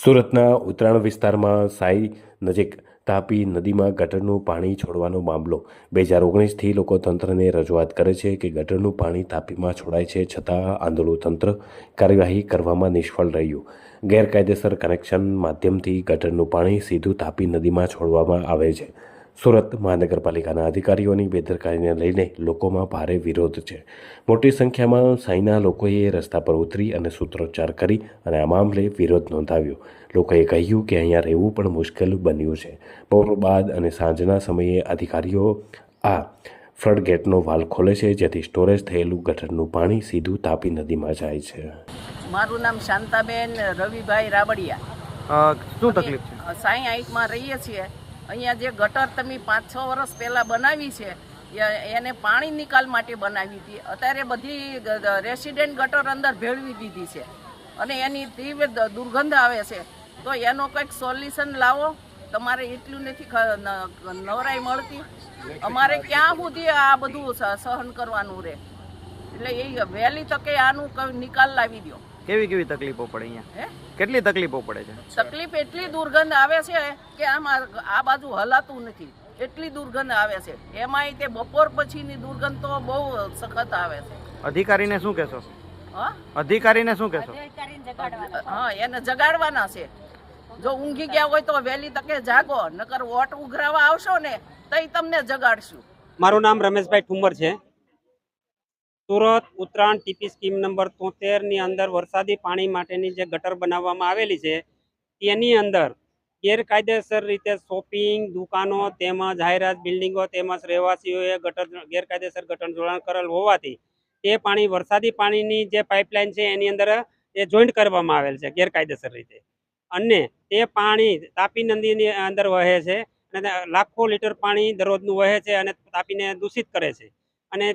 સુરતના ઉત્તરાણ વિસ્તારમાં સાઈ નજીક તાપી નદીમાં ગટરનું પાણી છોડવાનો મામલો 2019થી લોકો તંત્રને રજૂઆત કરે છે કે ગટરનું પાણી તાપીમાં છોડાય છે, છતાં આંદોલન તંત્ર કાર્યવાહી કરવામાં નિષ્ફળ રહ્યું. ગેરકાયદેસર કનેક્શન માધ્યમથી ગટરનું પાણી સીધું તાપી નદીમાં છોડવામાં આવે છે. સુરત મહાનગરપાલિકાના અધિકારીઓની બેદરકારીને લઈને લોકોમાં ભારે વિરોધ છે. મોટી સંખ્યામાં સાઈના લોકોએ રસ્તા પર ઉતરી અને સૂત્રોચ્ચાર કરી અને આ મામલે વિરોધ નોંધાવ્યો. લોકોએ કહ્યું કે અહીંયા રહેવું પણ મુશ્કેલ બન્યું છે. બપોર બાદ અને સાંજના સમયે અધિકારીઓ આ ફ્લડગેટનો વાલ્વ ખોલે છે, જેથી સ્ટોરેજ થયેલું ગટરનું પાણી સીધું તાપી નદીમાં જાય છે. મારું નામ શાંતાબેન રવિભાઈ રાબડિયા. શું તકલીફ છે? સાઈ હાઈટમાં રહીએ છીએ. અહીંયા જે ગટર તમે 5-6 વર્ષ પહેલાં બનાવી છે એને પાણી નિકાલ માટે બનાવી હતી. અત્યારે બધી રેસિડેન્ટ ગટર અંદર ભેળવી દીધી છે અને એની તીવ્ર દુર્ગંધ આવે છે. તો એનો કંઈક સોલ્યુશન લાવો. તમારે એટલું નથી નવરાઈ મળતી. અમારે ક્યાં સુધી આ બધું સહન કરવાનું રહે? એટલે એ વહેલી તકે આનું નિકાલ લાવી દો. કેવી તકલીફો પડે અહીંયા? કેટલી તકલીફો પડે છે? તકલીફ એટલી દુર્ગંધ આવે છે કે આ બાજુ હલાતું નથી, એટલી દુર્ગંધ આવે છે. એમાંય તે બપોર પછીની દુર્ગંધ તો બહુ સખત આવે છે. અધિકારીને શું કહેશો? હા, અધિકારીને શું કહેશો? હા, એને જગાડવાના છે. જો ઊંઘી ગયા હોય તો વહેલી તકે જાગો, નકર વોટ ઉઘરાવા આવશો ને તઈ તમને જગાડશું. મારું નામ રમેશભાઈ ઠુમર છે. Surat Uttarayan TP scheme number 73ની અંદર વરસાદી પાણી માટેની જે ગટર બનાવવામાં આવેલી છે તેની અંદર ગેરકાયદેસર રીતે શોપિંગ દુકાનો તેમજ જાહેરાત બિલ્ડિંગો તેમજ રહેવાસીઓએ ગેરકાયદેસર ગટર જોડાણ કરેલ હોવાથી તે પાણી વરસાદી પાણીની જે પાઇપલાઇન છે એની અંદર એ જોઈન્ટ કરવામાં આવેલ છે ગેરકાયદેસર રીતે, અને તે પાણી તાપી નદીની અંદર વહે છે અને લાખો લીટર પાણી દરરોજનું વહે છે અને તાપીને દૂષિત કરે છે. અને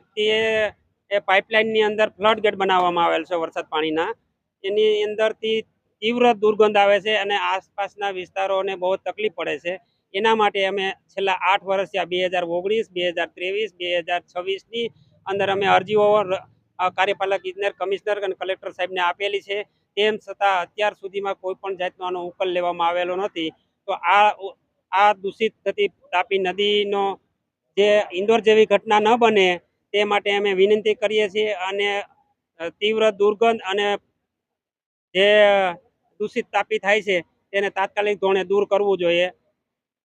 એ પાઇપલાઇનની અંદર ફ્લડ ગેટ બનાવવામાં આવેલ છે વરસાદ પાણીના. એની અંદરથી તીવ્ર દુર્ગંધ આવે છે અને આસપાસના વિસ્તારોને બહુ તકલીફ પડે છે. એના માટે અમે છેલ્લા 8 વર્ષથી 2019, 2023, 2026ની અંદર અમે અરજીઓ કાર્યપાલક ઇજનેર, કમિશનર અને કલેક્ટર સાહેબને આપેલી છે. તેમ છતાં અત્યાર સુધીમાં કોઈ પણ જાતનો આનો ઉકેલ લેવામાં આવેલો નથી. તો આ દૂષિત થતી તાપી નદીનો જે ઇન્દોર જેવી ઘટના ન બને તે માટે અમે વિનંતી કરીએ છીએ અને તીવ્ર દુર્ગંધ અને જે દૂષિત તાપી થાય છે તેને તાત્કાલિક ધોરણે દૂર કરવું જોઈએ.